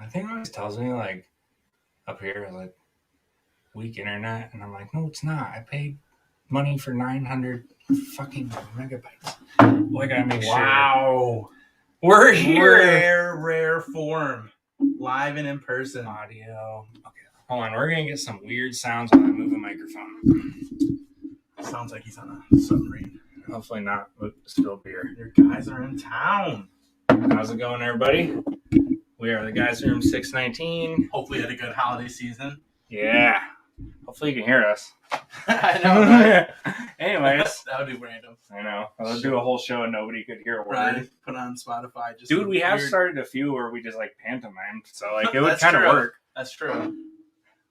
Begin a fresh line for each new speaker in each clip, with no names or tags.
I think it always tells me, like, up here, like, weak internet. And I'm like, no, it's not. I paid money for 900 fucking megabytes. Well, I gotta make sure.
Wow.
We're here.
Rare form. Live and in person.
Audio. Okay. Hold on. We're going to get some weird sounds while I move a microphone.
Sounds like he's on a submarine.
Hopefully not spill beer.
Your guys are in town.
How's it going, everybody? We are the guys room 619.
Hopefully you had a good holiday season.
Yeah. Hopefully you can hear us.
I know, right?
Anyways.
That would be random.
I know. I'll do a whole show and nobody could hear a word.
Right. Put on Spotify. Just
Dude, we have started a few where we just like pantomimed. So like it would
That's
kind of
true.
work.
That's true.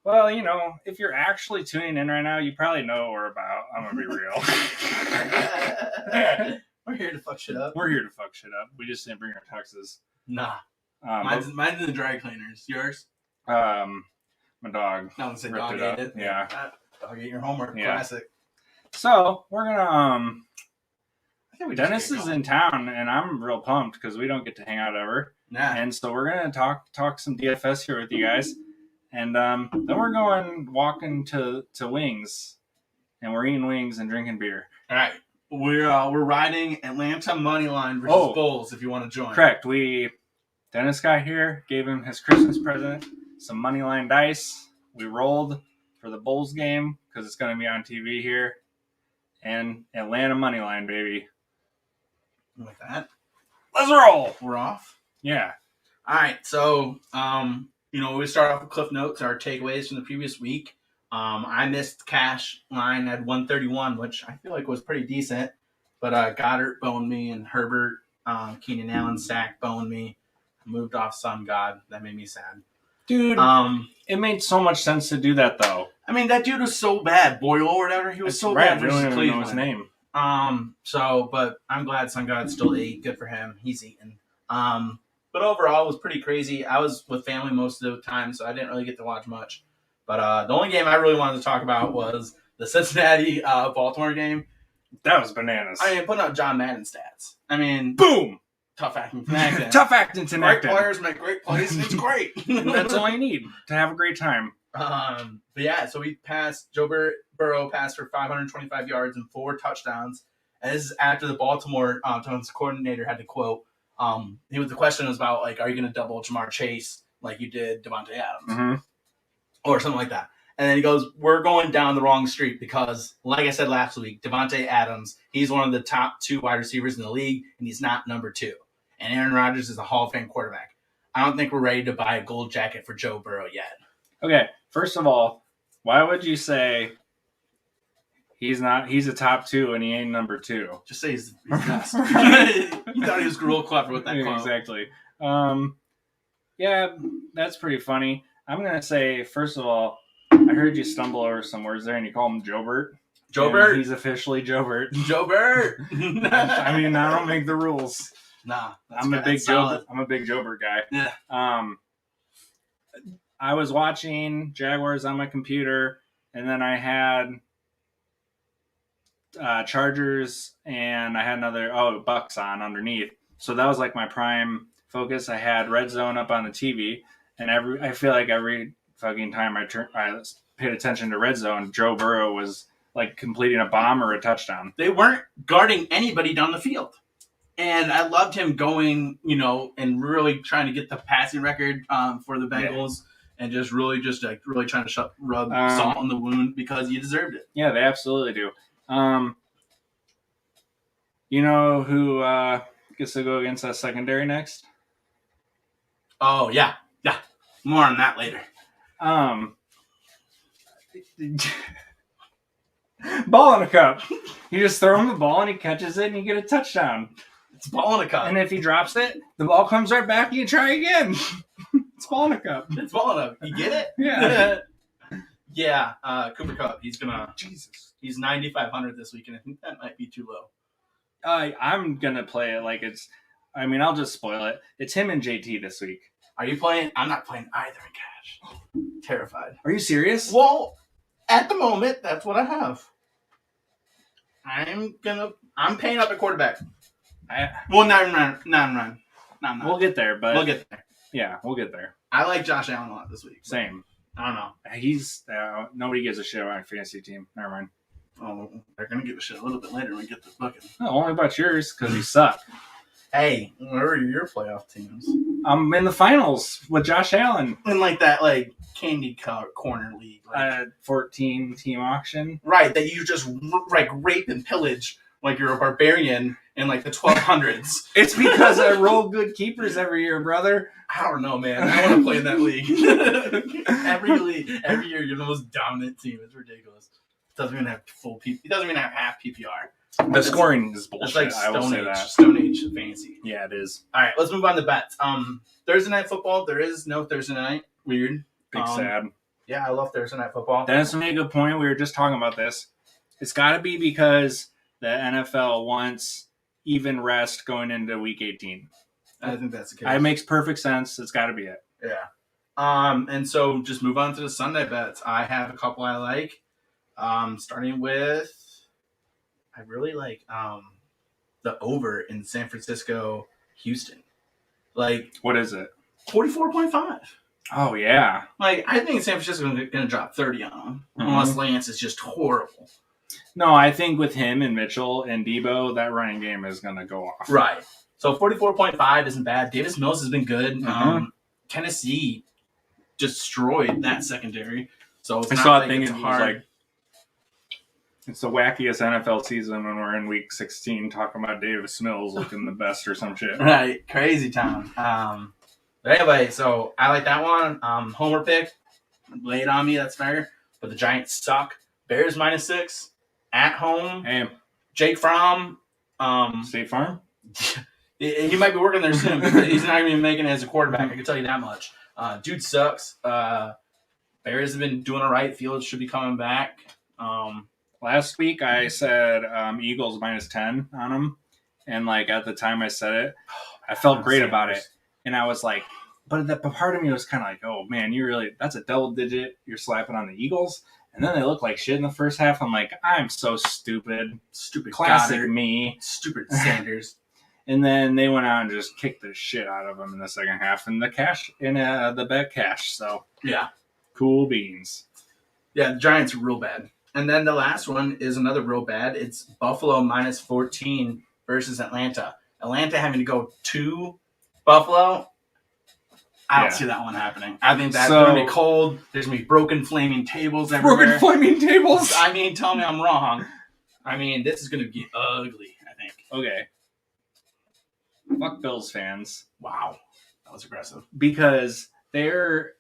Well, you know, if you're actually tuning in right now, you probably know what we're about. I'm going to be real.
We're here to fuck shit up.
We're here to fuck shit up. We just didn't bring our tuxes.
Nah. Mine's in the dry cleaners. Yours?
My dog.
No one said dog ate it.
Yeah.
Dog ate your homework.
Yeah.
Classic.
So, we're going to,
I think we
Dennis is in town, and I'm real pumped because we don't get to hang out ever.
Nah.
And so we're going to talk some DFS here with you guys. And then we're going walking to Wings, and we're eating wings and drinking beer.
All right. We're riding Atlanta Moneyline versus Bulls if you want to join.
Correct. Dennis got here, gave him his Christmas present, some Moneyline dice. We rolled for the Bulls game because it's going to be on TV here. And Atlanta Moneyline, baby.
Like that.
Let's roll.
We're off.
Yeah.
All right. So, we start off with Cliff Notes, our takeaways from the previous week. I missed cash line at 131, which I feel like was pretty decent. But Goddard boned me and Herbert, Keenan Allen sack boned me. Moved off Sun God. That made me sad.
Dude, it made so much sense to do that, though.
I mean, that dude was so bad. Boyle or whatever. He was so bad versus Cleveland. I don't even know his name. But I'm glad Sun God still ate. Good for him. He's eating. But overall, it was pretty crazy. I was with family most of the time, so I didn't really get to watch much. But the only game I really wanted to talk about was the Cincinnati-Baltimore game.
That was bananas.
I mean, putting up John Madden stats. I mean,
boom!
Tough acting connecting.
Tough acting connecting.
Great players make great plays. It's great.
That's all you need to have a great time.
But yeah, so we passed. Joe Burrow passed for 525 yards and 4 touchdowns. And this is after the Baltimore defense coordinator had to quote. The question was about, like, are you going to double Jamar Chase like you did Devontae Adams?
Mm-hmm.
Or something like that. And then he goes, we're going down the wrong street because, like I said last week, Devontae Adams, he's one of the top 2 wide receivers in the league, and he's not number 2. And Aaron Rodgers is a Hall of Fame quarterback. I don't think we're ready to buy a gold jacket for Joe Burrow yet. Okay,
first of all, why would you say he's a top 2 and he ain't number 2?
Just say he's best. You thought he was real clever with that quote.
Exactly. Yeah, that's pretty funny. I'm going to say, first of all, I heard you stumble over some words there and you call him Joe Bert.
Joe Bert?
He's officially Joe Bert.
Joe Bert!
I mean, I don't make the rules.
Nah.
I'm a big Joe Bert guy.
Yeah.
I was watching Jaguars on my computer, and then I had Chargers, and I had Bucks on underneath. So that was like my prime focus. I had Red Zone up on the TV, and I feel like every fucking time I paid attention to Red Zone, Joe Burrow was like completing a bomb or a touchdown.
They weren't guarding anybody down the field. And I loved him going, and really trying to get the passing record for the Bengals, and just really trying to rub salt in the wound because he deserved it.
Yeah, they absolutely do. You know who gets to go against that secondary next?
Oh yeah. More on that later.
Ball in a cup. You just throw him the ball and he catches it and you get a touchdown.
It's ball in a cup.
And if he drops it, the ball comes right back and you try again. It's ball in a cup.
It's ball in a cup. You get it?
Yeah.
Yeah. Cooper Kupp. He's 9,500 this week, and I think that might be too low.
I'm gonna play it like it's. I mean, I'll just spoil it. It's him and JT this week.
Are you playing? I'm not playing either in cash. Terrified.
Are you serious?
Well, at the moment, that's what I have. I'm paying up at quarterback. Not run.
We'll get there, but
we'll get there.
Yeah, we'll get there.
I like Josh Allen a lot this week.
Same.
I don't know.
He's nobody gives a shit about my fantasy team. Never mind.
Oh, they're gonna give a shit a little bit later when we get this bucket.
No, only about yours because you suck.
Hey, where are your playoff teams?
I'm in the finals with Josh Allen.
In like that candy corner league,
14 team auction.
Right, that you just rape and pillage like you're a barbarian in like the 1200s.
It's because I roll good keepers every year, brother.
I don't know, man. I want to play in that league. Every year you're the most dominant team. It's ridiculous. It doesn't even have It doesn't even have half PPR.
The scoring is bullshit.
It's like
I will say that.
Stone Age fancy.
Yeah, it is.
All right, let's move on to bets. Thursday night football. There is no Thursday night. Weird.
Big sad.
Yeah, I love Thursday night football.
Dennis made a good point. We were just talking about this. It's got to be because the NFL wants even rest going into Week 18.
I think that's the case.
It makes perfect sense. It's got to be it.
Yeah. And so just move on to the Sunday bets. I have a couple I like. Starting with, I really like the over in San Francisco, Houston. Like,
what is it?
44.5.
Oh, yeah.
Like, I think San Francisco is going to drop 30 on them, unless Lance is just horrible.
No, I think with him and Mitchell and Debo, that running game is going to go off.
Right. So 44.5 isn't bad. Davis Mills has been good. Tennessee destroyed that secondary. So it's not like it's hard.
It's the wackiest NFL season when we're in Week 16 talking about Davis Mills looking the best or some shit.
Right. Crazy town. But anyway, so I like that one. Homer pick. Lay it on me. That's fair. But the Giants suck. Bears -6 at home.
Hey.
Jake Fromm.
State Farm?
He might be working there soon because he's not even making it as a quarterback. I can tell you that much. Dude sucks. Bears have been doing all right. Fields should be coming back.
Last week I said Eagles -10 on them. And at the time I said it, I felt great about it. And I was like, but part of me was kind of like, oh man, that's a double digit you're slapping on the Eagles. And then they look like shit in the first half. I'm like, I'm so stupid.
Stupid
classic
Goddard.
Me.
Stupid Sanders.
And then they went out and just kicked the shit out of them in the second half. And the bet cash. So
yeah.
Cool beans.
Yeah, the Giants are real bad. And then the last one is another real bad. It's Buffalo -14 versus Atlanta. Atlanta having to go to Buffalo. I don't see that one happening. I think that's going to be cold. There's going to be broken flaming tables everywhere.
Broken flaming tables?
I mean, tell me I'm wrong. I mean, this is going to be ugly, I think.
Okay. Fuck Bills fans.
Wow. That was aggressive.
Because they're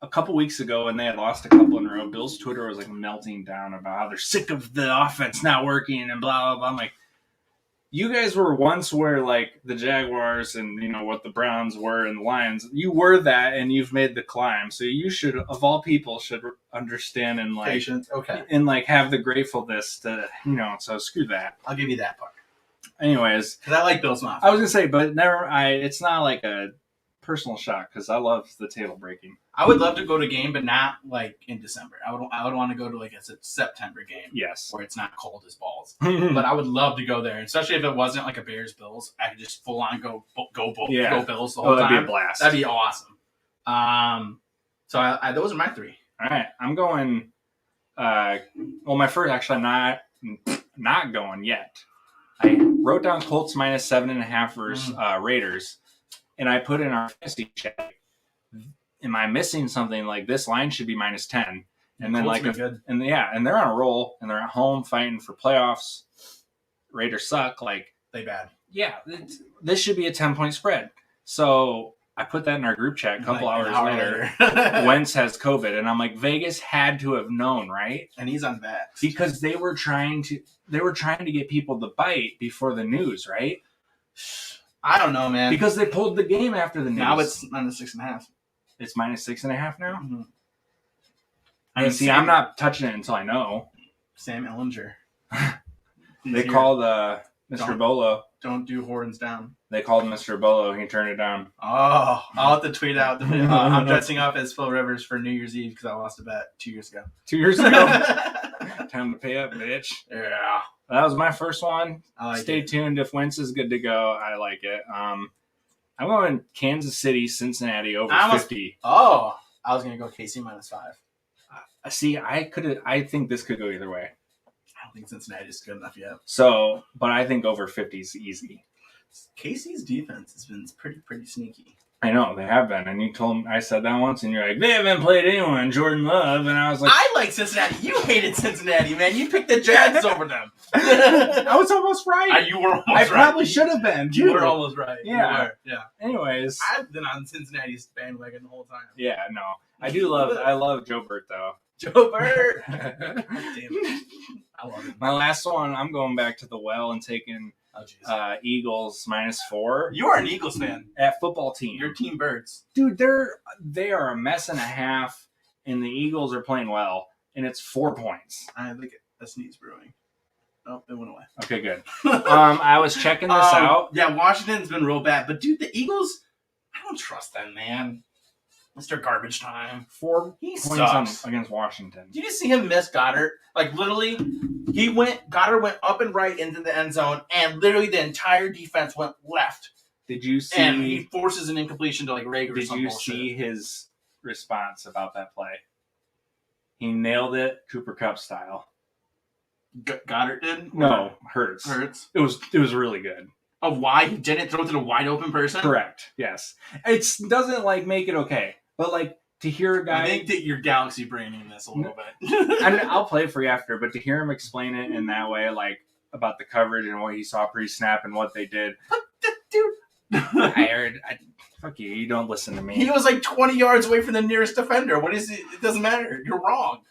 a couple weeks ago when they had lost a couple in a row, Bills Twitter was melting down about how they're sick of the offense not working and blah, blah, blah. I'm like, you guys were once where the Jaguars and what the Browns were and the Lions. You were that, and you've made the climb. So you should, of all people, should understand and
patience. Okay,
and have the gratefulness to So screw that.
I'll give you that part.
Anyways,
because I like Bills Mafia.
I was gonna say, but never. It's not a personal shock because I love the table breaking.
I would love to go to a game, but not in December. I would want to go to a September game.
Yes,
where it's not cold as balls. But I would love to go there, especially if it wasn't a Bears Bills. I could just full on go Bills the whole time.
That'd be a blast.
That'd be awesome. So I those are my three.
All right, I'm going. My first actually I'm not going yet. I wrote down Colts -7.5 versus Raiders. And I put in our fantasy chat, am I missing something? This line should be -10. And then
good.
And they're on a roll and they're at home fighting for playoffs. Raiders suck.
They bad.
Yeah, this should be a 10-point spread. So I put that in our group chat a couple hours later. Wentz has COVID. And I'm like, Vegas had to have known, right?
And he's on that.
Because they were trying to get people to bite before the news, right?
I don't know, man.
Because they pulled the game after the news.
Now it's -6.5.
It's -6.5 now?
Mm-hmm.
I'm not touching it until I know.
Sam Ellinger.
They called Mr. Bolo.
Don't do horns down.
They called Mr. Bolo. He turned it down.
Oh, I'll have to tweet out. I'm dressing up as Phil Rivers for New Year's Eve because I lost a bet 2 years ago.
2 years ago? Time to pay up, bitch.
Yeah.
That was my first one.
Stay
tuned. If Wentz is good to go, I like it. I'm going Kansas City, Cincinnati over 50.
Oh, I was going to go KC -5.
See, I think this could go either way.
I don't think Cincinnati's good enough yet.
So, but I think over 50 is easy.
KC's defense has been pretty sneaky.
I know, they have been. And you told me, I said that once, and you're like, they haven't played anyone, Jordan Love. And I was like,
I like Cincinnati. You hated Cincinnati, man. You picked the Jags over them.
I was almost right.
You were almost right.
I probably should have been, too.
You were almost right.
Yeah.
Yeah.
Anyways.
I've been on Cincinnati's bandwagon the whole time.
Yeah, no. I love Joe Burt, though.
Joe Burt. Damn it. I love it.
My last one, I'm going back to the well and taking Eagles -4.
You are an Eagles fan.
At football team.
Your team Birds.
Dude, they are a mess and a half, and the Eagles are playing well, and it's 4 points.
I think a sneeze brewing. Oh, it went away.
Okay, good. I was checking this out.
Yeah, Washington's been real bad, but dude, the Eagles, I don't trust them, man. Mr. Garbage Time.
4 points against Washington.
Did you see him miss Goddard? Like, literally, Goddard went up and right into the end zone, and literally the entire defense went left.
Did you see?
And he forces an incompletion to, like, Rager or something.
Did you see his response about that play? He nailed it Cooper Kupp style.
Goddard did?
No, Hurts. It was really good.
Of why he didn't throw it to the wide open person?
Correct. Yes. It doesn't, like, make it okay. But, like, to hear a guy...
I think that you're galaxy braining this a little bit.
I'll play it for you after, but to hear him explain it in that way, like, about the coverage and what he saw pre-snap and what they did...
Dude.
Fuck you. You don't listen to me.
He was, like, 20 yards away from the nearest defender. What is it? It doesn't matter. You're wrong.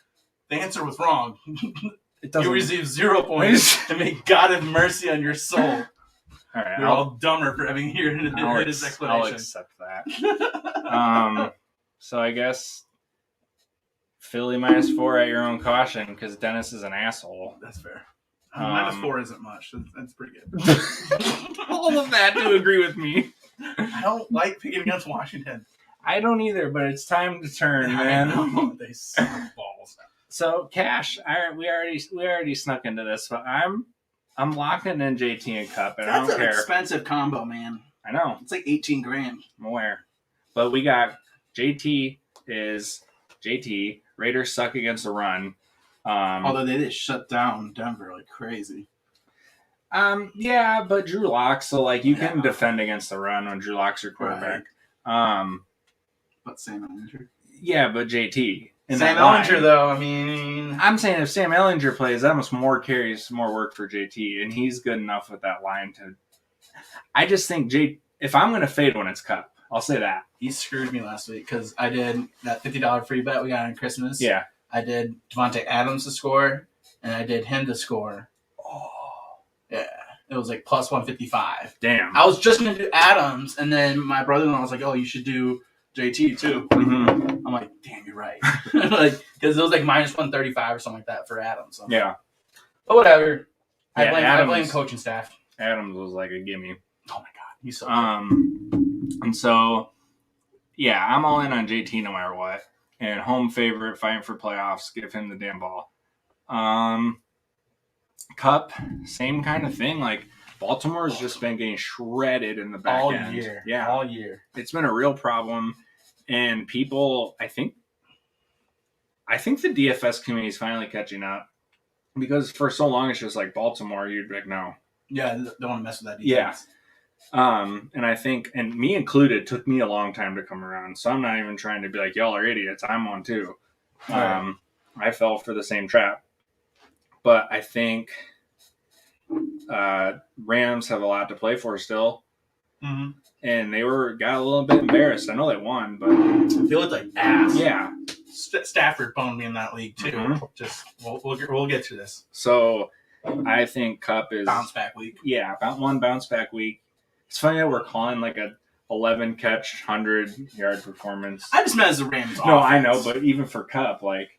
The answer was wrong. You received 0 points, and may God have mercy on your soul.
All right,
You're all dumber for having heard his explanation.
I'll accept that. So I guess Philly -4 at your own caution because Dennis is an asshole.
That's fair. -4 isn't much. That's pretty good.
All of that to agree with me.
I don't like picking against Washington.
I don't either, but it's time to turn, man.
They suck balls.
So Cash, we already snuck into this, but I'm locking in JT and Cup, and I don't care.
That's an expensive combo, man.
I know.
It's like $18,000.
I'm aware. But we got JT. Raiders suck against the run.
Although they did shut down Denver like crazy.
Yeah, but Drew Lock, so like you can defend against the run when Drew Lock's your quarterback.
Right. But Sam Ehlinger?
Yeah, but JT.
Sam Ehlinger, though, I mean...
I'm saying if Sam Ehlinger plays, that much more carries, more work for JT, and he's good enough with that line to... I just think if I'm going to fade when it's Cup, I'll say that.
He screwed me last week because I did that $50 free bet we got on Christmas.
Yeah.
I did Devontae Adams to score, and I did him to score. Oh. Yeah. It was like plus 155.
Damn.
I was just going to do Adams, and then my brother-in-law was like, oh, you should do JT too. Mm-hmm. I'm like, damn, you're right. Like, because it was like minus 135 or something like that for Adams. So
yeah.
But whatever.
Yeah,
I blame coaching staff.
Adams was like a gimme.
Oh my God. He's so good.
And so, yeah, I'm all in on JT no matter what. And home favorite, fighting for playoffs, give him the damn ball. Cup, same kind of thing. Like, Baltimore's just been getting shredded in the back end.
All year.
Yeah.
All year.
It's been a real problem. And people, I think the DFS community is finally catching up. Because for so long, it's just like Baltimore, you'd be like, no.
Yeah, don't want to mess with that
Yeah.
defense.
And I think, and me included, took me a long time to come around. So I'm not even trying to be like, y'all are idiots. I'm one too.
Right.
I fell for the same trap. But I think Rams have a lot to play for still.
Mm-hmm.
And they got a little bit embarrassed. I know they won, but
they looked like ass.
Yeah.
Stafford boned me in that league too. Mm-hmm. Just we'll get to this.
So I think Cup is
bounce back week.
Yeah, about one bounce back week. It's funny that we're calling like a 11 catch 100-yard performance.
I just meant as the Rams.
No, offense. I know, but even for Cup, like.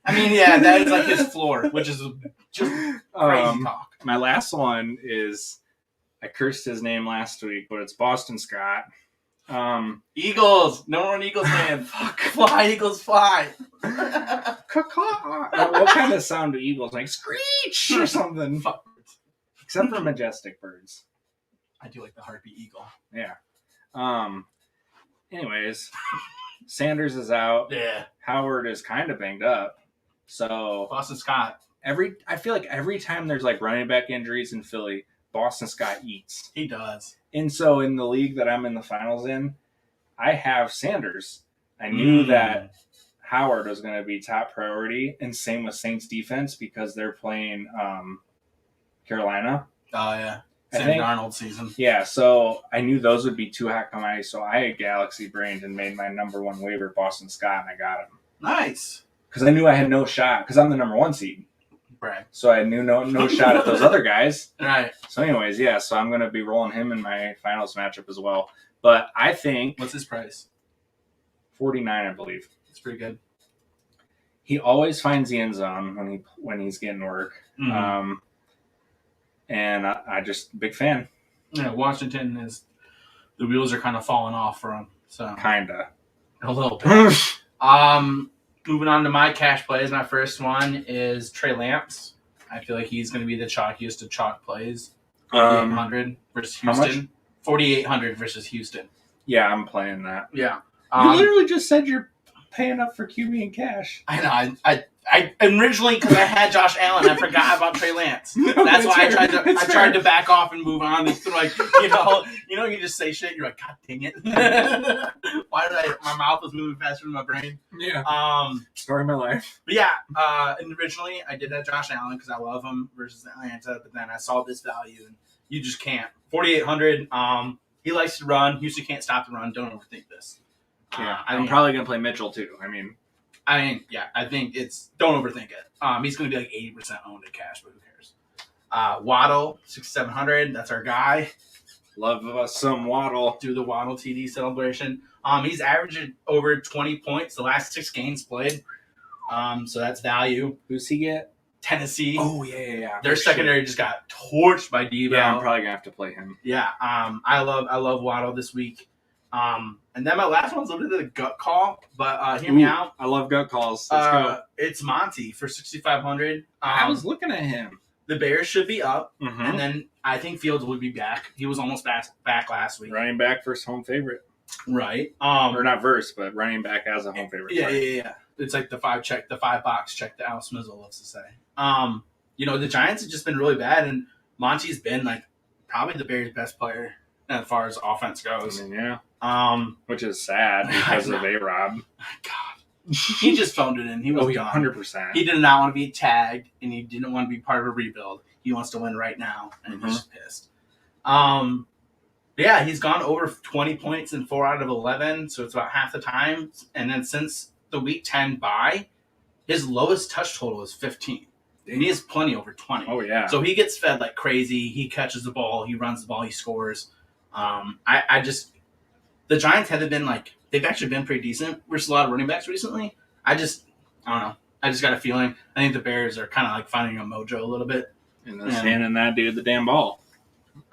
I mean, yeah, that is like his floor, which is just crazy talk.
My last one is, I cursed his name last week, but it's Boston Scott.
Eagles. No one Eagles fan. Fuck. Fly, Eagles, fly.
What kind of sound do Eagles like? Screech or something.
Fuck.
Except for majestic birds.
I do like the harpy eagle.
Yeah. Anyways, Sanders is out.
Yeah.
Howard is kind of banged up. So
Boston Scott.
I feel like every time there's like running back injuries in Philly, Boston Scott eats.
He does.
And so in the league that I'm in the finals in, I have Sanders. I knew that Howard was going to be top priority, and same with Saints defense because they're playing Carolina.
Oh, yeah. Sam Darnold season.
Yeah, so I knew those would be too hot commodities, so I had Galaxy brained and made my number one waiver Boston Scott, and I got him.
Nice.
Because I knew I had no shot, because I'm the number one seed.
Right.
So I knew no shot at those other guys.
Right.
So anyways, yeah, so I'm going to be rolling him in my finals matchup as well. But I think...
What's his price?
49, I believe.
That's pretty good.
He always finds the end zone when he's getting work.
Mm-hmm.
And I just, big fan.
Yeah, Washington is... The wheels are kind of falling off for him. So
Kinda.
A little bit. Moving on to my cash plays, my first one is Trey Lance. I feel like he's going to be the chalkiest of chalk plays. 4,800 versus Houston.
How much?
4,800 versus Houston.
Yeah, I'm playing that.
Yeah.
You literally just said you're paying up for QB in cash.
I know. I originally, because I had Josh Allen, I forgot about Trey Lance. That's why I tried to back off and move on. It's like, you just say shit. You're like, God dang it! Why did my mouth was moving faster than my brain?
Yeah. Story of my life.
But yeah, and originally I did have Josh Allen because I love him versus Atlanta, but then I saw this value and you just can't. 4,800. He likes to run. Houston can't stop the run. Don't overthink this.
Yeah, I'm probably gonna play Mitchell too. I
think it's don't overthink it. He's going to be like 80% owned in cash, but who cares? Waddle, 6,700. That's our guy.
Love us some Waddle.
Do the Waddle TD celebration. He's averaging over 20 points the last 6 games played. So that's value.
Who's he get?
Tennessee.
Oh yeah.
Their secondary just got torched by Debo.
Yeah, I'm probably gonna have to play him.
Yeah. I love Waddle this week. And then my last one's a little bit of a gut call, but hear me out.
I love gut calls. Let's go.
It's Monty for 6,500.
I was looking at him.
The Bears should be up, and then I think Fields will be back. He was almost back last week.
Running back versus home favorite.
Right.
Or not verse, but running back as a home favorite.
Yeah. It's like the 5-box check that Al Smizzle loves to say. The Giants have just been really bad, and Monty's been like probably the Bears' best player as far as offense goes.
Yeah. Which is sad because of A-Rob.
God. He just phoned it in. He was gone.
100%.
He did not want to be tagged, and he didn't want to be part of a rebuild. He wants to win right now, and he's just pissed. Yeah, he's gone over 20 points in 4 out of 11, so it's about half the time. And then since the Week 10 bye, his lowest touch total is 15. And he has plenty over 20.
Oh, yeah.
So he gets fed like crazy. He catches the ball. He runs the ball. He scores. The Giants haven't been they've actually been pretty decent versus a lot of running backs recently. I don't know. I just got a feeling. I think the Bears are kind of like finding a mojo a little bit.
And then handing that dude the damn ball.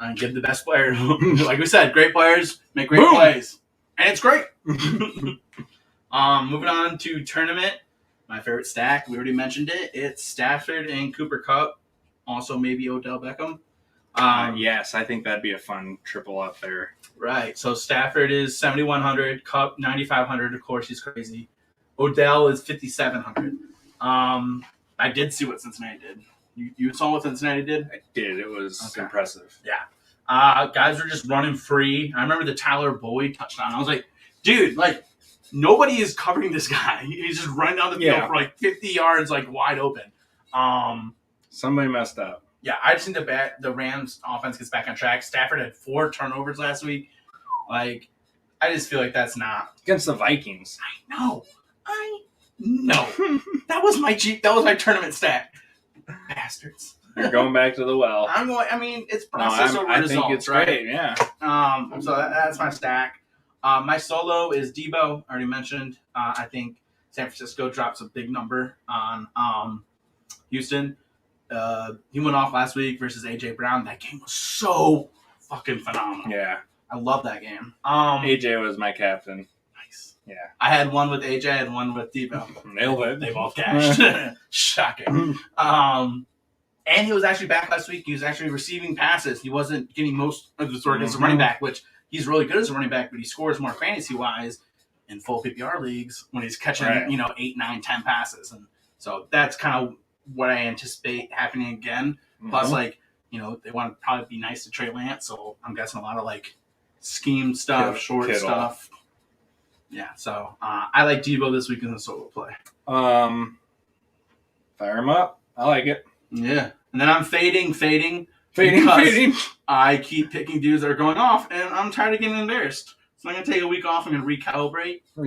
And give the best player. Like we said, great players make great plays. And it's great. Moving on to tournament. My favorite stack, we already mentioned it. It's Stafford and Cooper Kupp. Also maybe Odell Beckham.
Yes, I think that'd be a fun triple up there.
Right. So Stafford is 7,100. Kupp 9,500. Of course, he's crazy. Odell is 5,700. I did see what Cincinnati did. You saw what Cincinnati did?
I did. It was impressive.
Yeah. Guys were just running free. I remember the Tyler Boyd touchdown. I was like, dude, nobody is covering this guy. He's just running down the field for 50 yards, wide open.
Somebody messed up.
Yeah, I just think the Rams offense gets back on track. Stafford had 4 turnovers last week. I just feel like that's not
against the Vikings.
I know. That was my tournament stack. Bastards.
You're going back to the well.
It's process over results. I think it's
right?
Great,
yeah.
So that's my stack. My solo is Debo. I already mentioned. I think San Francisco drops a big number on Houston. He went off last week versus AJ Brown. That game was so fucking phenomenal.
Yeah.
I love that game.
AJ was my captain.
Nice.
Yeah.
I had one with AJ and one with Debo.
Nailed it.
They both cashed. Shocking. And he was actually back last week. He was actually receiving passes. He wasn't getting most of the sort as a running back, which he's really good as a running back, but he scores more fantasy-wise in full PPR leagues when he's catching, 8, 9, 10 passes. And so that's kind of what I anticipate happening again. Mm-hmm. Plus, they want to probably be nice to Trey Lance, so I'm guessing a lot of, scheme stuff, short stuff. Yeah, so I like Debo this week in the solo play.
Fire him up. I like it.
Yeah. And then I'm fading. I keep picking dudes that are going off, and I'm tired of getting embarrassed. So I'm going to take a week off. I'm going to recalibrate.
I'm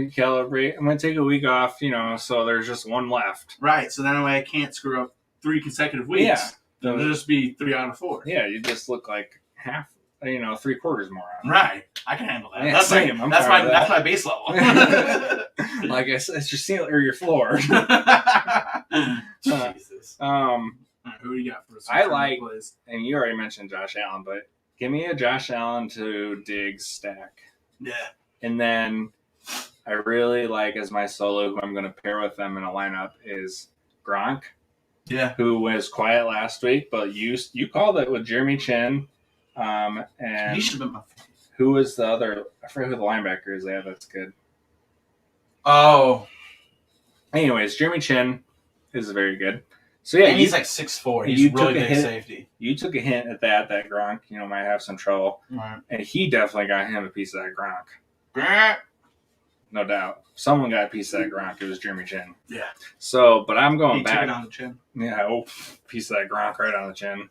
going to take a week off, so there's just one left.
Right. So that way I can't screw up 3 consecutive weeks. Yeah. It'll just be 3 out of 4.
Yeah, you just look like half, 3/4 more on.
Right. I can handle that.
Yeah, that's
my base level.
Like I said, it's your ceiling or your floor.
Jesus. Who do you got for us?
I like, and you already mentioned Josh Allen, but give me a Josh Allen to Diggs stack.
Yeah.
And then I really like as my solo, who I'm going to pair with them in a lineup, is Gronk.
Yeah.
Who was quiet last week, but you called it with Jeremy Chin. And
he should have been my favorite.
Who was the other? I forget who the linebacker is. Yeah, that's good.
Oh.
Anyways, Jeremy Chin is very good. So yeah,
and he's 6'4". He's really big safety.
You took a hint at that Gronk, might have some trouble.
Right.
And he definitely got him a piece of that Gronk. No doubt. Someone got a piece of that Gronk. It was Jeremy Chin.
Yeah.
So, but I'm going back.
He took it on the chin.
Yeah, piece of that Gronk right on the chin.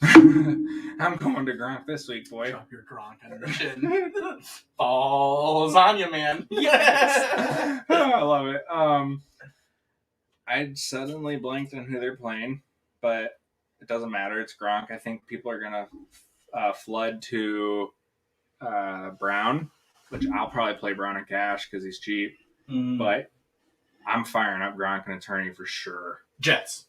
I'm going to Gronk this week, boy.
Drop your Gronk on the chin. Falls on you, man. Yes!
I love it. I suddenly blanked on who they're playing, but it doesn't matter. It's Gronk. I think people are going to flood to Brown, which I'll probably play Brown in cash because he's cheap. But I'm firing up Gronk and Attorney for sure.
Jets.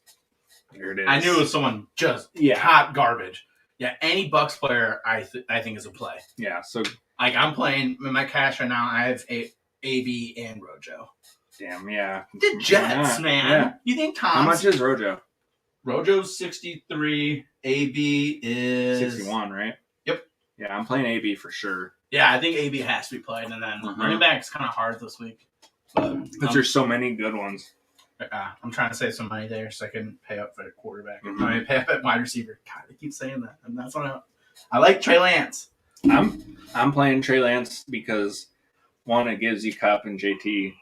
Here it is.
I knew it was someone just hot garbage. Yeah, any Bucks player I think is a play.
Yeah, so
I'm playing in my cash right now. I have AB and Rojo.
Damn, yeah.
The Jets, man. Yeah. You think Tom's...
How much is Rojo?
Rojo's 63. AB is...
61, right?
Yep.
Yeah, I'm playing AB for sure.
Yeah, I think AB has to be played. And then running back's kind of hard this week.
But there's so many good ones.
I'm trying to save some money there so I can pay up for a quarterback. Pay up at wide receiver. God, I keep saying that. And that's what I like Trey Lance.
I'm playing Trey Lance because, one, it gives you Cup and JT.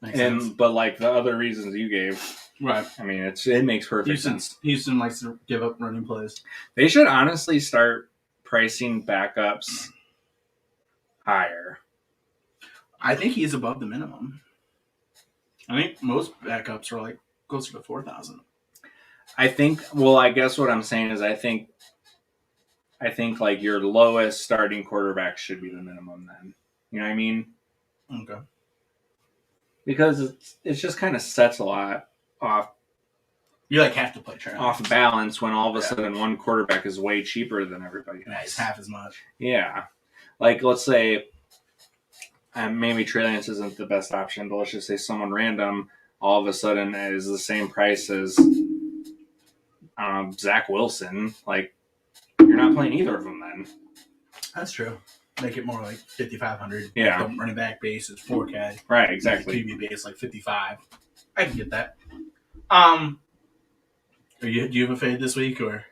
But the other reasons you gave,
right?
I mean, it makes perfect sense.
Houston likes to give up running plays.
They should honestly start pricing backups higher.
I think he's above the minimum. I think most backups are closer to 4,000.
I think. Well, I guess what I'm saying is I think your lowest starting quarterback should be the minimum. Then you know what I mean?
Okay.
Because it just kind of sets a lot off.
You have to play Trey Lance.
Off balance when all of a sudden one quarterback is way cheaper than everybody else.
It's half as much.
Yeah. Let's say maybe Trey Lance isn't the best option, but let's just say someone random all of a sudden is the same price as Zach Wilson. You're not playing either of them then.
That's true. Make it more like 5,500.
Yeah.
Running back base is 4K.
Right, exactly.
QB base 55. I can get that. Do you have a fade this week or?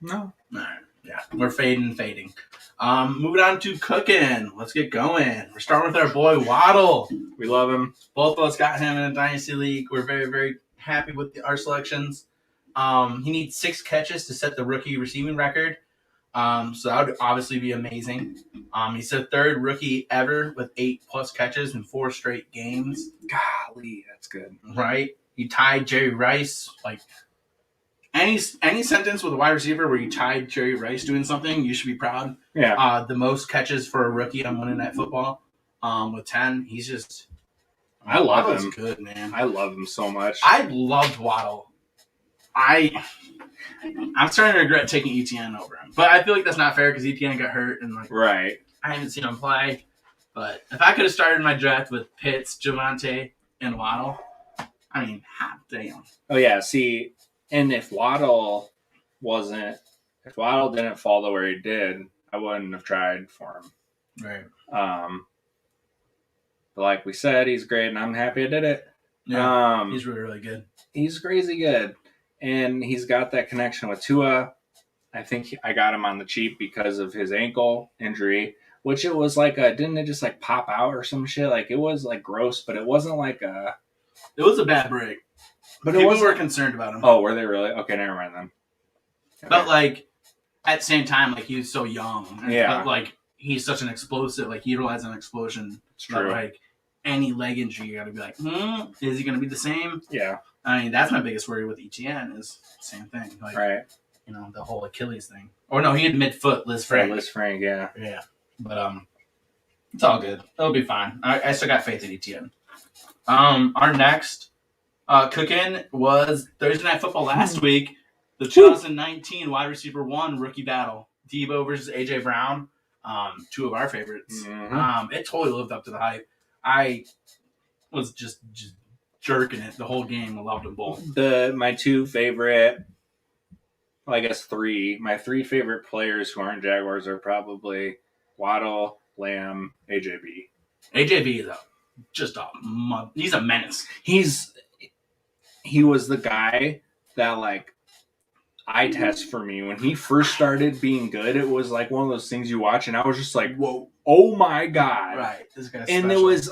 No.
All right. Yeah, we're fading. Moving on to cooking. Let's get going. We're starting with our boy Waddle.
We love him.
Both of us got him in a dynasty league. We're very, very happy with our selections. He needs 6 catches to set the rookie receiving record. So that would obviously be amazing. He's the 3rd rookie ever with 8+ catches in 4 straight games.
Golly, that's good.
Right? He tied Jerry Rice. Any sentence with a wide receiver where you tied Jerry Rice doing something, you should be proud.
Yeah.
The most catches for a rookie on Monday Night Football with 10. He's just...
I love him.
Waddle's good, man.
I love him so much.
I loved Waddle. I'm starting to regret taking ETN over him. But I feel like that's not fair because ETN got hurt and
right.
I haven't seen him play. But if I could have started my draft with Pitts, Javonte, and Waddle, I mean, hot damn.
Oh yeah, see, and if Waddle didn't fall to where he did, I wouldn't have tried for him.
Right.
But like we said, he's great, and I'm happy I did it.
Yeah, he's really, really good.
He's crazy good, and he's got that connection with Tua. I think I got him on the cheap because of his ankle injury, which it was like didn't it just like pop out or some shit? Like it was like gross, but it wasn't like a.
It was a bad break, but people were concerned about him.
Oh, were they really? Okay, never mind then. Okay.
But like at the same time, like he was so young.
Yeah.
But like he's such an explosive. Like he utilized an explosion.
It's true.
But, like any leg injury, you got to be like, is he going to be the same?
Yeah.
I mean, that's my biggest worry with ETN is the same thing. Like,
right.
You know, the whole Achilles thing. Or no, he had midfoot, Liz Frank.
Liz Frank, yeah.
Yeah. But it's all good. It'll be fine. I still got faith in ETN. Our next cook-in was Thursday Night Football last week. The 2019 wide receiver 1 rookie battle. Debo versus A.J. Brown. Two of our favorites.
Mm-hmm.
It totally lived up to the hype. I was just jerking it the whole game. I loved them both.
My two favorite, well, I guess three. My three favorite players who aren't Jaguars are probably Waddle, Lamb, AJB.
AJB is he's a menace.
He was the guy that like eye test for me when he first started being good. It was like one of those things you watch, and I was just like, "Whoa, oh my god!"
Right, this guy's
and
special.
it was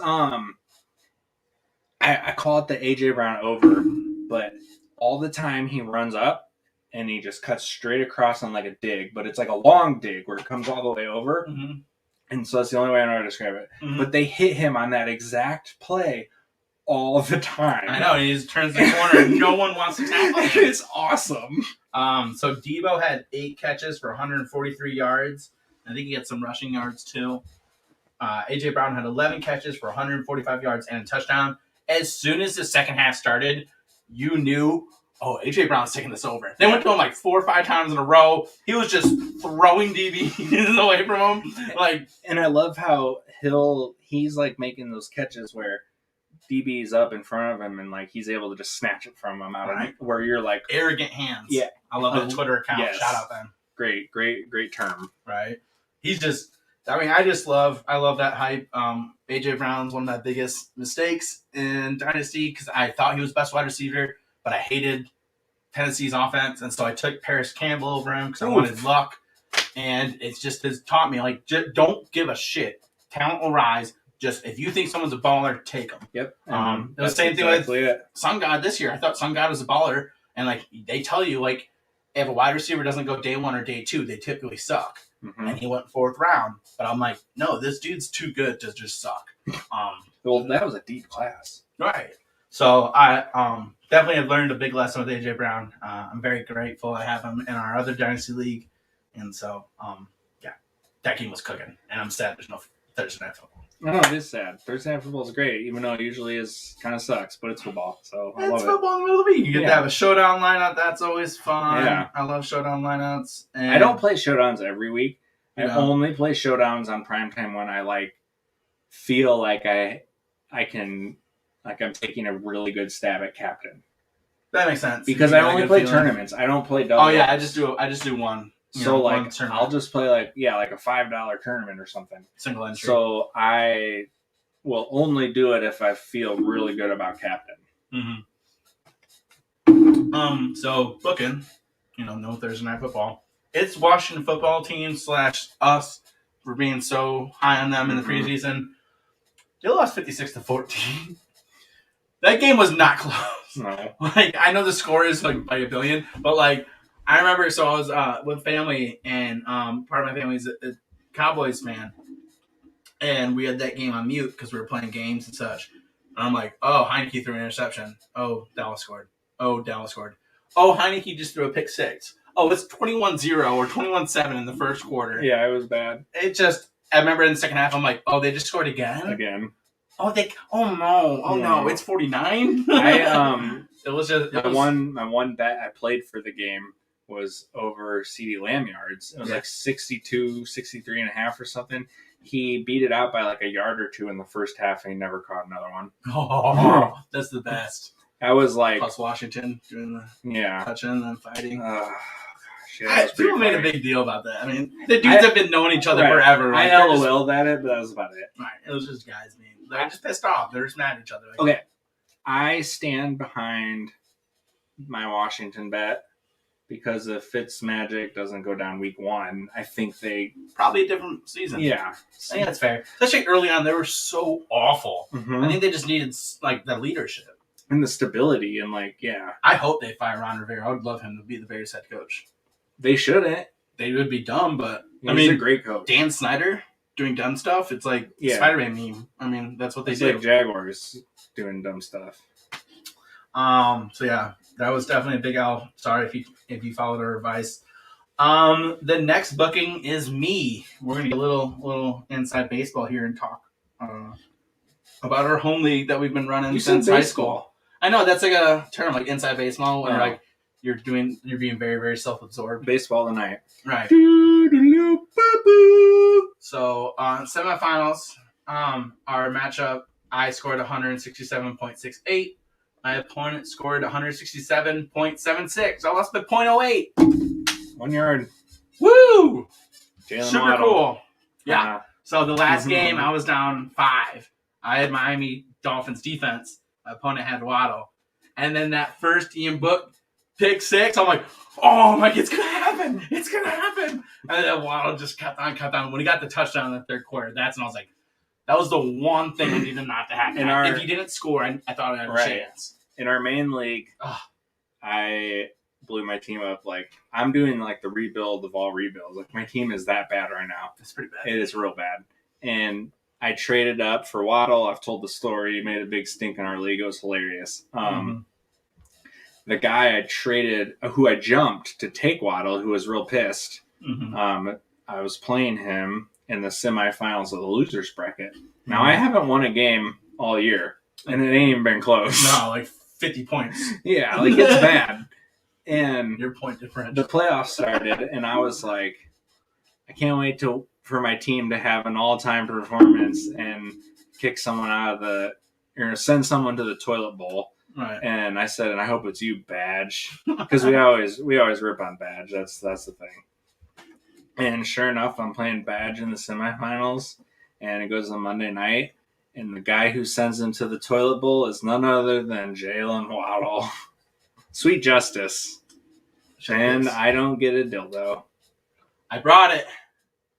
I call it the AJ Brown over, but all the time he runs up and he just cuts straight across on like a dig, but it's like a long dig where it comes all the way over.
Mm-hmm.
And so that's the only way I know how to describe it. Mm-hmm. But they hit him on that exact play all the time.
I know, he just turns the corner and no one wants to tackle him.
It's awesome.
So Debo had 8 catches for 143 yards. I think he had some rushing yards too. AJ Brown had 11 catches for 145 yards and a touchdown. As soon as the second half started, you knew, AJ Brown's taking this over. They went to him like 4 or 5 times in a row. He was just throwing DBs away from him.
And I love how he's like making those catches where DB's up in front of him and like he's able to just snatch it from him out of where you're like
arrogant hands.
Yeah,
I love that Twitter account.
Yes.
Shout out them.
Great term.
Right. He's just. I love that hype. AJ Brown's one of my biggest mistakes in Dynasty because I thought he was best wide receiver, but I hated Tennessee's offense, and so I took Paris Campbell over him because I wanted luck. And it's just has taught me don't give a shit. Talent will rise. Just if you think someone's a baller, take them.
Yep.
The same thing with Sun God this year. I thought Sun God was a baller, and they tell you if a wide receiver doesn't go day 1 or day 2, they typically suck.
Mm-hmm.
And he went 4th round. But I'm like, no, this dude's too good to just suck.
Well, that was a deep class.
Right. So I definitely have learned a big lesson with AJ Brown. I'm very grateful I have him in our other Dynasty League. And so, that game was cooking. And I'm sad there's no Thursday Night Football.
No, it is sad. Thursday Night Football is great, even though it usually kind of sucks, but it's football. So I love it.
It's football in the middle of the week. You get to have a showdown lineup. That's always fun.
Yeah.
I love showdown lineups. And
I don't play showdowns every week. I only play showdowns on primetime when I feel like I can I'm taking a really good stab at captain.
That makes sense.
Because I only play tournaments. I don't play double.
Oh yeah, I just do one.
I'll just play a $5 tournament or something.
Single entry.
So I will only do it if I feel really good about captain.
Mm-hmm. So booking, no Thursday Night Football. It's Washington football team / us for being so high on them in the preseason. They lost 56-14. That game was not close.
No.
I know the score is by a billion, but I remember. So I was with family, and part of my family is a Cowboys fan, and we had that game on mute because we were playing games and such. And I'm like, Heineke threw an interception. Oh, Dallas scored. Oh, Heineke just threw a pick 6. Oh, it's 21-0 or 21-7 in the first quarter.
Yeah, it was bad.
I remember in the second half, I'm like, they just scored again? No, it's 49? It was just...
My one bet I played for the game was over CeeDee Lamb yards. It was 62, 63 and a half or something. He beat it out by a yard or 2 in the first half, and he never caught another one.
Oh, that's the best.
I was
plus Washington doing the touching and then fighting.
Gosh.
People made a big deal about that. I mean, the dudes have been knowing each other forever.
I LOL'd at it, but that was about it.
Right. It was just guys being... They're just pissed off. They're just mad at each other.
Okay. I stand behind my Washington bet because if Fitzmagic doesn't go down week 1, I think they...
Probably a different season.
Yeah.
I think that's fair. Especially early on, they were so awful.
Mm-hmm.
I think they just needed, like, the leadership.
And the stability and, like, yeah.
I hope they fire Ron Rivera. I would love him to be the Bears head coach.
They shouldn't.
They would be dumb, but...
He's a great coach.
Dan Snyder doing dumb stuff, it's like Spider-Man meme. I mean, that's what they do.
Like Jaguars doing dumb stuff.
So, yeah, that was definitely a big L. Sorry if you followed our advice. The next booking is me. We're going to get a little inside baseball here and talk about our home league that we've been running since high school. I know that's like a term, like inside baseball, where like you're being very, very self-absorbed.
Baseball tonight,
right? So on semifinals, our matchup, I scored 167.68. My opponent scored 167.76. I lost by 0.08.
1 yard.
Woo!
Jalen
Super
Waddle.
Cool. Yeah. So the last game, I was down 5. I had Miami Dolphins defense. My opponent had Waddle. And then that first Ian Book pick 6, I'm like, oh, I'm like, it's going to happen. It's going to happen. And then Waddle just kept on. When he got the touchdown in the third quarter, that's when I was like, that was the one thing I needed not to happen. If he didn't score, I thought I had a chance.
In our main league, I blew my team up. Like, I'm doing, like, the rebuild of all rebuilds. Like, my team is that bad right now.
It's pretty bad.
It is real bad. And I traded up for Waddle. I've told the story. He made a big stink in our league. It was hilarious. The guy I traded, who I jumped to take Waddle, who was real pissed, I was playing him in the semifinals of the losers bracket. Now, I haven't won a game all year, and it ain't even been close.
No, like 50 points.
Yeah, like it's bad. And
your point difference.
The playoffs started, and I was like, I can't wait for my team to have an all-time performance and kick someone out of send someone to the toilet bowl.
Right.
And I said, and I hope it's you, Badge, because we always rip on Badge. That's the thing. And sure enough, I'm playing Badge in the semifinals, and it goes on Monday night, and the guy who sends him to the toilet bowl is none other than Jalen Waddle. Sweet justice. And I don't get a dildo.
I brought it.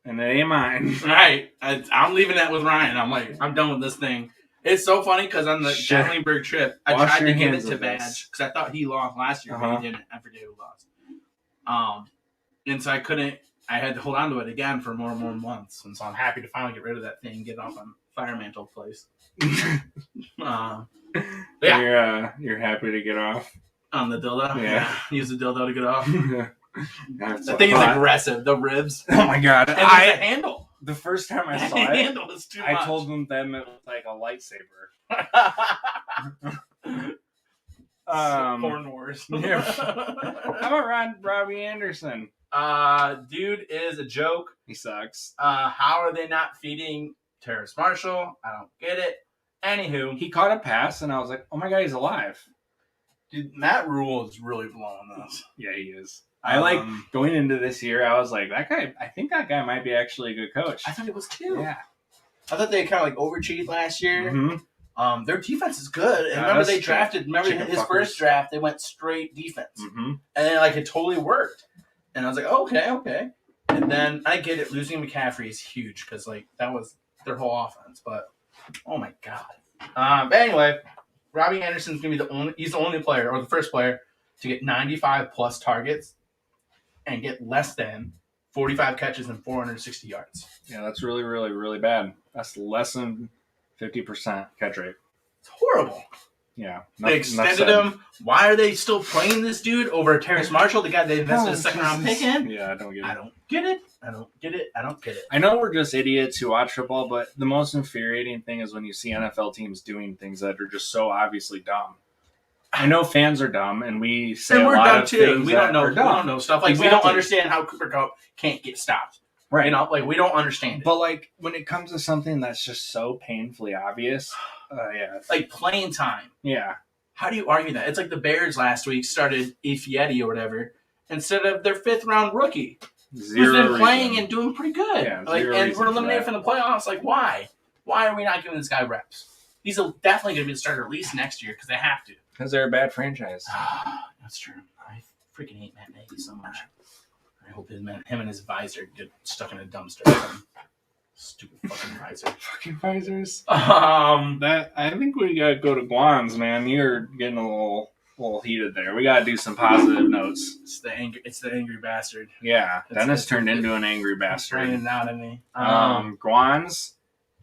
And it ain't mine.
Right. I'm leaving that with Ryan. I'm like, I'm done with this thing. It's so funny because on the Gatlinburg trip, I tried to give it to Badge because I thought he lost last year, but he didn't. I forget who lost. And so I had to hold on to it again for more and more months. And so I'm happy to finally get rid of that thing and get it off on Firemantle place.
Yeah. You're happy to get off?
On the dildo? Yeah. Use the dildo to get off.
The
thing is aggressive. The ribs.
Oh my God.
And the handle.
The first time I saw it,
handle was too much.
I told them it was like a lightsaber.
Porn wars.
Yeah. How about Robbie Anderson?
Dude is a joke.
He sucks.
How are they not feeding Terrace Marshall? I don't get it. Anywho,
he caught a pass, and I was like, "Oh my God, he's alive!"
Dude, Matt Rule is really blowing this.
Yeah, he is. I like going into this year. I was like, that guy. I think that guy might be actually a good coach.
I thought it was too.
Yeah.
I thought they kind of like overachieved last year.
Mm-hmm.
Their defense is good. And remember they drafted. Remember his first draft, they went straight defense, and then like it totally worked. And I was like, okay. And then I get it. Losing McCaffrey is huge because like that was their whole offense. But oh my God. But anyway, Robbie Anderson's gonna be he's the only player or the first player to get 95 plus targets and get less than 45 catches and 460 yards.
Yeah, that's really, really, really bad. That's less than 50% catch rate.
It's horrible.
Yeah.
They extended him. Why are they still playing this dude over Terrace Marshall, the guy they invested a second-round pick in?
Yeah, I don't get it.
I don't get it.
I know we're just idiots who watch football, but the most infuriating thing is when you see NFL teams doing things that are just so obviously dumb. I know fans are dumb, and we say a lot of things
we don't know.
are dumb.
We don't know stuff. Like, we don't understand how Cooper Kupp can't get stopped.
Right.
You know, like, we don't understand it.
But, like, when it comes to something that's just so painfully obvious, yeah.
Like, playing time.
Yeah.
How do you argue that? It's like the Bears last week started Ifeadi or whatever, instead of their 5th-round rookie who's
Zero
been playing
reason.
and doing pretty good.
Yeah,
like,
zero
and
reason
we're
for
eliminated
that.
from the playoffs. Like, why? Why are we not giving this guy reps? He's definitely going to be the starter at least next year because they have to.
Because they're a bad franchise.
That's true. I freaking hate Matt Nagy so much. I hope him and his visor get stuck in a dumpster. Stupid fucking visor.
Fucking visors. That I think we gotta go to Guan's, man. You're getting a little heated there. We gotta do some positive notes.
It's the angry bastard.
Yeah, Dennis turned into an angry bastard.
Raining out at me.
Guan's.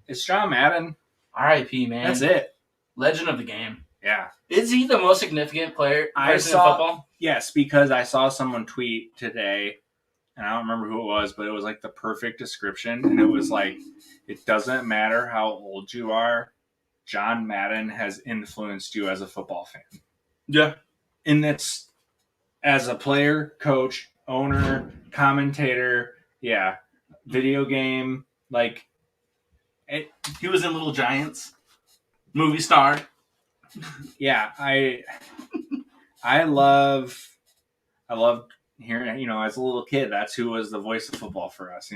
It's John Madden.
R.I.P. man.
That's it.
Legend of the game.
Yeah.
Is he the most significant player in
football? Yes, because I saw someone tweet today, and I don't remember who it was, but it was like the perfect description, and it was like, it doesn't matter how old you are, John Madden has influenced you as a football fan.
Yeah.
And it's as a player, coach, owner, commentator, video game, like
he was in Little Giants, movie star.
Yeah, I loved hearing, as a little kid, that's who was the voice of football for us,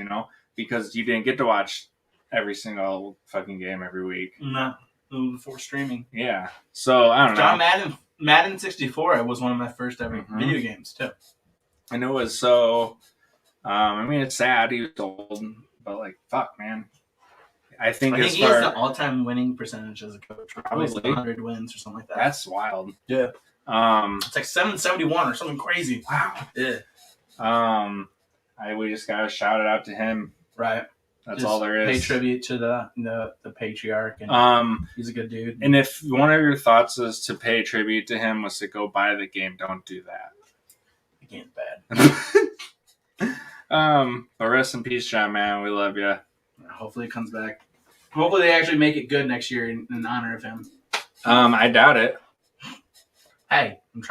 because you didn't get to watch every single fucking game every week.
No, before streaming.
Yeah, so I don't know.
Madden 64 was one of my first ever video games too.
And it was so, it's sad he was old, but like, fuck, man. I think he has the
all-time winning percentage as a coach. Probably 100 wins or something like that.
That's wild.
Yeah. It's like 771 or something crazy.
Wow.
Yeah.
We just gotta shout it out to him.
Right.
That's
just
all there is.
Pay tribute to the patriarch. And he's a good dude.
And if one of your thoughts is to pay tribute to him was to go buy the game, don't do that.
The game's bad.
But rest in peace, John, man. We love you.
Hopefully it comes back. Hopefully they actually make it good next year in honor of him.
I doubt it.
Hey, I'm trying.